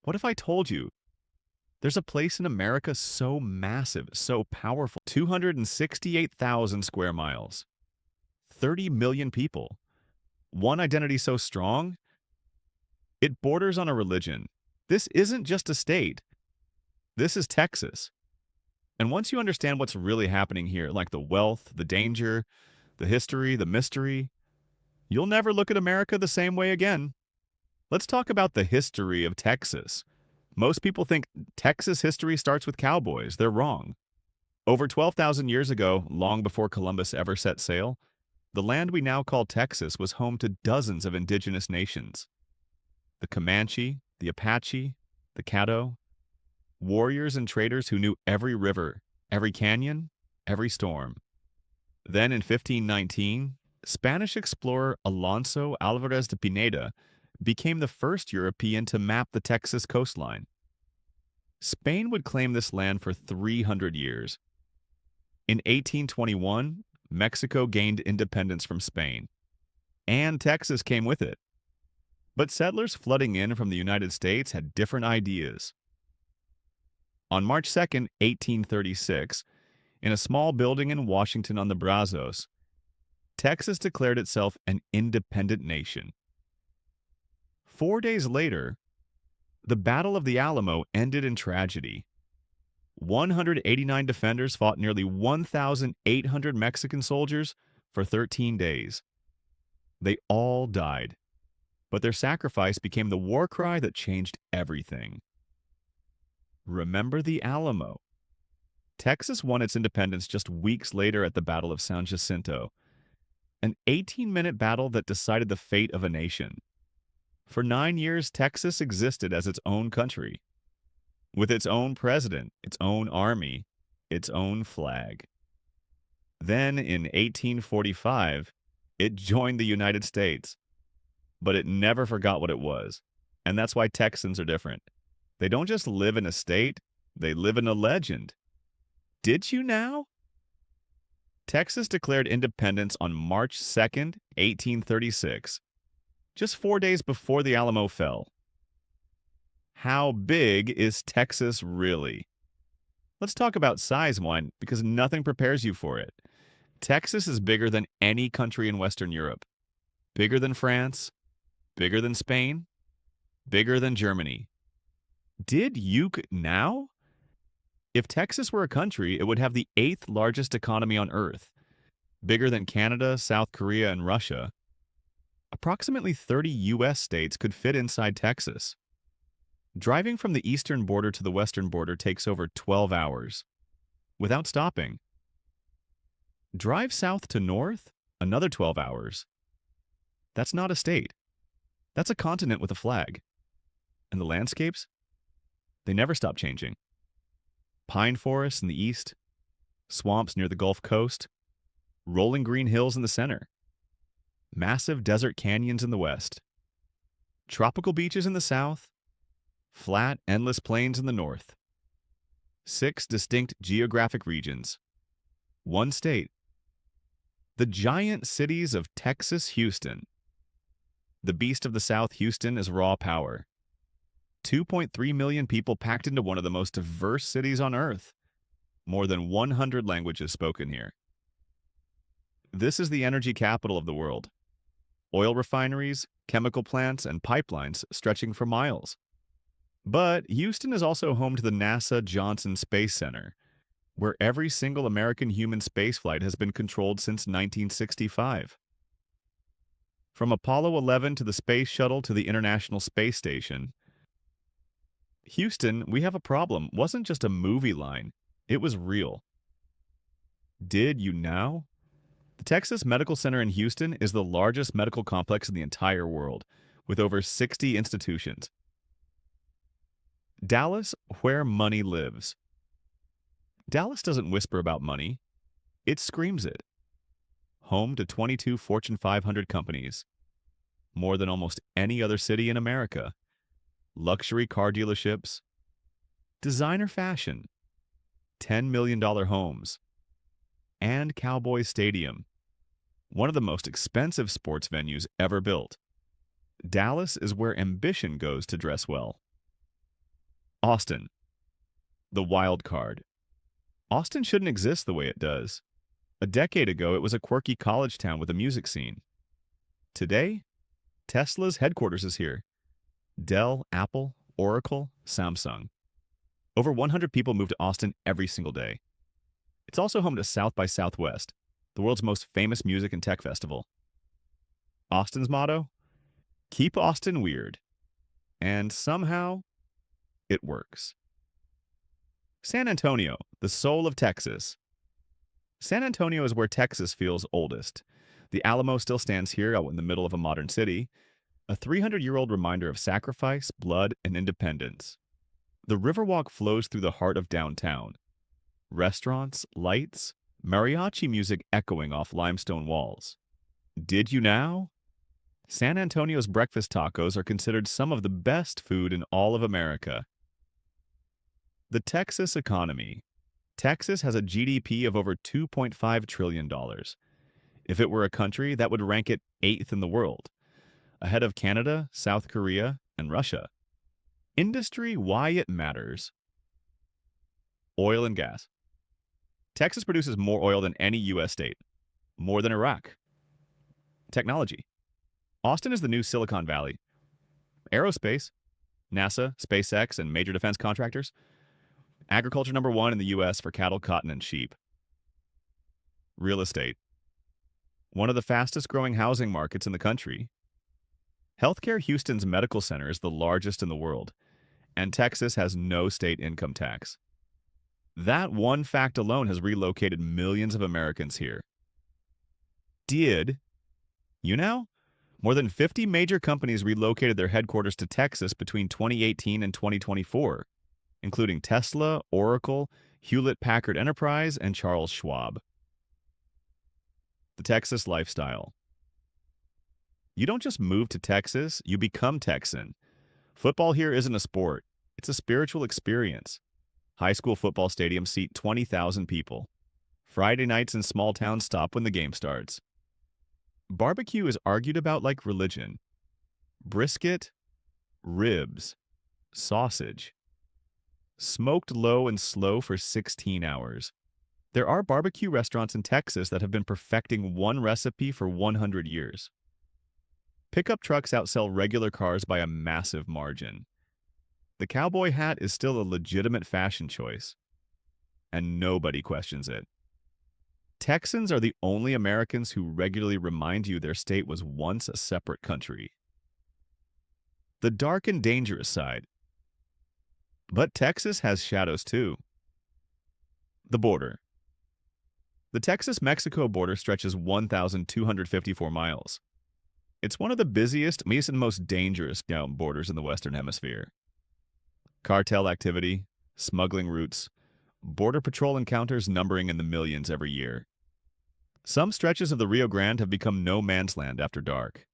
What if I told you there's a place in America so massive, so powerful, 268,000 square miles, 30 million people, one identity so strong, it borders on a religion. This isn't just a state, this is Texas. And once you understand what's really happening here, like the wealth, the danger, the history, the mystery, you'll never look at America the same way again. Let's talk about the history of Texas. Most people think Texas history starts with cowboys. They're wrong. Over 12,000 years ago, long before Columbus ever set sail, the land we now call Texas was home to dozens of indigenous nations. The Comanche, the Apache, the Caddo, warriors and traders who knew every river, every canyon, every storm. Then in 1519, Spanish explorer Alonso Alvarez de Pineda became the first European to map the Texas coastline. Spain would claim this land for 300 years. In 1821, Mexico gained independence from Spain, and Texas came with it. But settlers flooding in from the United States had different ideas. On March 2nd, 1836, in a small building in Washington on the Brazos, Texas declared itself an independent nation. 4 days later, the Battle of the Alamo ended in tragedy. 189 defenders fought nearly 1,800 Mexican soldiers for 13 days. They all died, but their sacrifice became the war cry that changed everything. Remember the Alamo. Texas won its independence just weeks later at the Battle of San Jacinto, an 18-minute battle that decided the fate of a nation. For 9 years, Texas existed as its own country, with its own president, its own army, its own flag. Then, in 1845, it joined the United States, but it never forgot what it was, and that's why Texans are different. They don't just live in a state, they live in a legend. Did you now? Texas declared independence on March 2nd, 1836, just 4 days before the Alamo fell. How big is Texas really? Let's talk about size one, because nothing prepares you for it. Texas is bigger than any country in Western Europe. Bigger than France, bigger than Spain, bigger than Germany. Did you now? If Texas were a country, it would have the 8th largest economy on Earth, bigger than Canada, South Korea, and Russia. Approximately 30 U.S. states could fit inside Texas. Driving from the eastern border to the western border takes over 12 hours, without stopping. Drive south to north, another 12 hours. That's not a state. That's a continent with a flag. And the landscapes? They never stop changing. Pine forests in the east, swamps near the Gulf Coast, rolling green hills in the center, massive desert canyons in the west, tropical beaches in the south, flat, endless plains in the north. 6 distinct geographic regions. 1 state. The giant cities of Texas, Houston. The beast of the South, Houston, is raw power. 2.3 million people packed into one of the most diverse cities on Earth. More than 100 languages spoken here. This is the energy capital of the world. Oil refineries, chemical plants, and pipelines stretching for miles. But Houston is also home to the NASA Johnson Space Center, where every single American human spaceflight has been controlled since 1965. From Apollo 11 to the Space Shuttle to the International Space Station, Houston, we have a problem, wasn't just a movie line, it was real. Did you now? The Texas Medical Center in Houston is the largest medical complex in the entire world, with over 60 institutions. Dallas, where money lives. Dallas doesn't whisper about money, it screams it. Home to 22 Fortune 500 companies, more than almost any other city in America. Luxury car dealerships, designer fashion, $10 million homes, and Cowboy Stadium, one of the most expensive sports venues ever built. Dallas is where ambition goes to dress well. Austin, the wild card. Austin shouldn't exist the way it does. A decade ago, it was a quirky college town with a music scene. Today, Tesla's headquarters is here. Dell, Apple, Oracle, Samsung. Over 100 people move to Austin every single day. It's also home to South by Southwest, the world's most famous music and tech festival. Austin's motto? Keep Austin weird. And somehow, it works. San Antonio, the soul of Texas. San Antonio is where Texas feels oldest. The Alamo still stands here out in the middle of a modern city, a 300-year-old reminder of sacrifice, blood, and independence. The Riverwalk flows through the heart of downtown. Restaurants, lights, mariachi music echoing off limestone walls. Did you know? San Antonio's breakfast tacos are considered some of the best food in all of America. The Texas economy. Texas has a GDP of over $2.5 trillion. If it were a country, that would rank it 8th in the world, ahead of Canada, South Korea, and Russia. Industry, why it matters. Oil and gas. Texas produces more oil than any U.S. state, more than Iraq. Technology. Austin is the new Silicon Valley. Aerospace. NASA, SpaceX, and major defense contractors. Agriculture #1 in the U.S. for cattle, cotton, and sheep. Real estate. One of the fastest growing housing markets in the country. Healthcare. Houston's medical center is the largest in the world, and Texas has no state income tax. That one fact alone has relocated millions of Americans here. Did you know? More than 50 major companies relocated their headquarters to Texas between 2018 and 2024, including Tesla, Oracle, Hewlett-Packard Enterprise, and Charles Schwab. The Texas lifestyle. You don't just move to Texas, you become Texan. Football here isn't a sport, it's a spiritual experience. High school football stadiums seat 20,000 people. Friday nights in small towns stop when the game starts. Barbecue is argued about like religion. Brisket, ribs, sausage. Smoked low and slow for 16 hours. There are barbecue restaurants in Texas that have been perfecting one recipe for 100 years. Pickup trucks outsell regular cars by a massive margin. The cowboy hat is still a legitimate fashion choice, and nobody questions it. Texans are the only Americans who regularly remind you their state was once a separate country. The dark and dangerous side. But Texas has shadows too. The border. The Texas-Mexico border stretches 1,254 miles. It's one of the busiest, and most dangerous borders in the Western Hemisphere. Cartel activity, smuggling routes, border patrol encounters numbering in the millions every year. Some stretches of the Rio Grande have become no man's land after dark.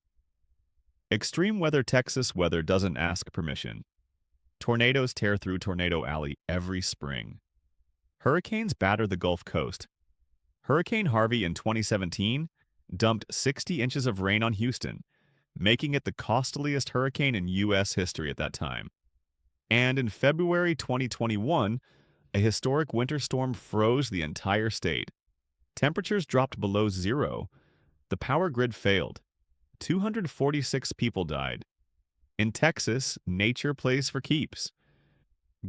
Extreme weather Texas weather doesn't ask permission. Tornadoes tear through Tornado Alley every spring. Hurricanes batter the Gulf Coast. Hurricane Harvey in 2017 dumped 60 inches of rain on Houston, making it the costliest hurricane in U.S. history at that time. And in February 2021, a historic winter storm froze the entire state. Temperatures dropped below zero. The power grid failed. 246 people died. In Texas, nature plays for keeps.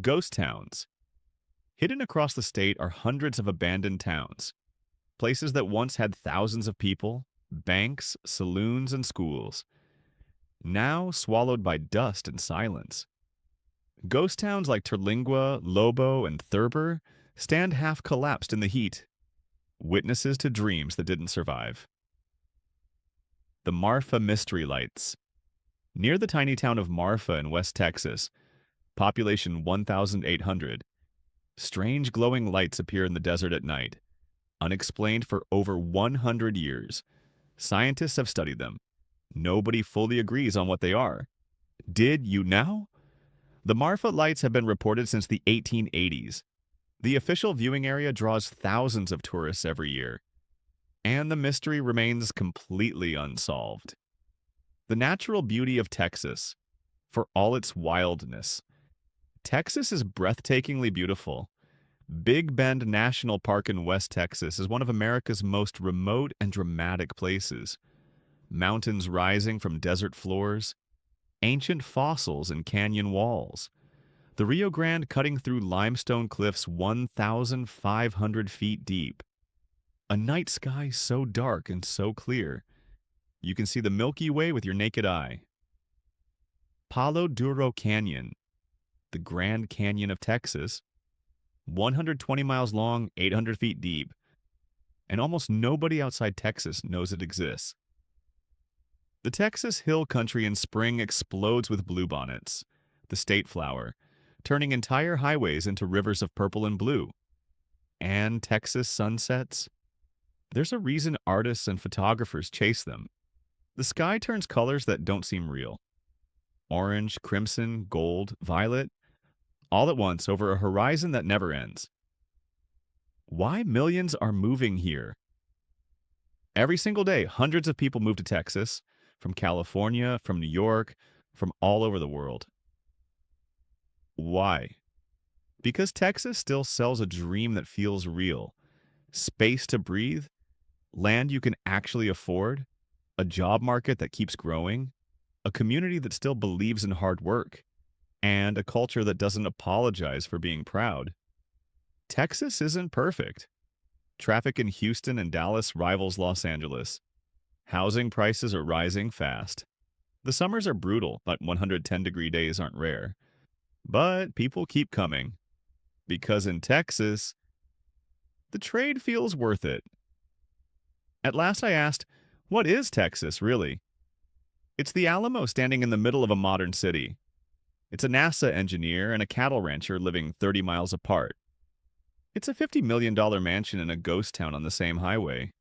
Ghost towns. Hidden across the state are hundreds of abandoned towns. Places that once had thousands of people, banks, saloons, and schools. Now swallowed by dust and silence. Ghost towns like Terlingua, Lobo, and Thurber stand half collapsed in the heat. Witnesses to dreams that didn't survive. The Marfa Mystery Lights. Near the tiny town of Marfa in West Texas, population 1,800, strange glowing lights appear in the desert at night. Unexplained for over 100 years. Scientists have studied them. Nobody fully agrees on what they are. Did you know? The Marfa lights have been reported since the 1880s. The official viewing area draws thousands of tourists every year. And the mystery remains completely unsolved. The natural beauty of Texas, for all its wildness. Texas is breathtakingly beautiful. Big Bend National Park in West Texas is one of America's most remote and dramatic places. Mountains rising from desert floors, ancient fossils in canyon walls, the Rio Grande cutting through limestone cliffs 1,500 feet deep. A night sky so dark and so clear, you can see the Milky Way with your naked eye. Palo Duro Canyon, the Grand Canyon of Texas, 120 miles long, 800 feet deep, and almost nobody outside Texas knows it exists. The Texas hill country in spring explodes with bluebonnets, the state flower, turning entire highways into rivers of purple and blue. And Texas sunsets? There's a reason artists and photographers chase them. The sky turns colors that don't seem real. Orange, crimson, gold, violet, all at once over a horizon that never ends. Why millions are moving here? Every single day, hundreds of people move to Texas, from California, from New York, from all over the world. Why? Because Texas still sells a dream that feels real. Space to breathe, land you can actually afford, a job market that keeps growing, a community that still believes in hard work, and a culture that doesn't apologize for being proud. Texas isn't perfect. Traffic in Houston and Dallas rivals Los Angeles. Housing prices are rising fast. The summers are brutal, but 110-degree days aren't rare. But people keep coming. Because in Texas, the trade feels worth it. At last I asked, what is Texas, really? It's the Alamo standing in the middle of a modern city. It's a NASA engineer and a cattle rancher living 30 miles apart. It's a $50 million mansion in a ghost town on the same highway.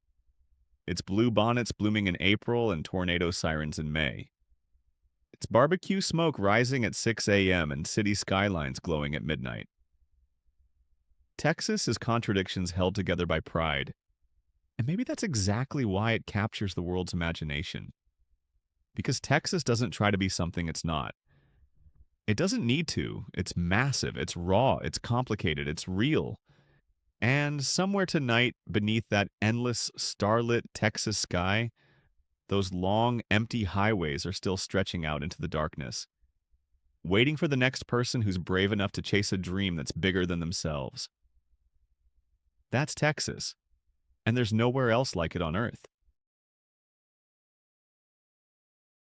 It's blue bonnets blooming in April and tornado sirens in May. It's barbecue smoke rising at 6 a.m. and city skylines glowing at midnight. Texas is contradictions held together by pride. And maybe that's exactly why it captures the world's imagination. Because Texas doesn't try to be something it's not. It doesn't need to. It's massive, it's raw, it's complicated, it's real. And somewhere tonight, beneath that endless, starlit Texas sky, those long, empty highways are still stretching out into the darkness, waiting for the next person who's brave enough to chase a dream that's bigger than themselves. That's Texas, and there's nowhere else like it on Earth.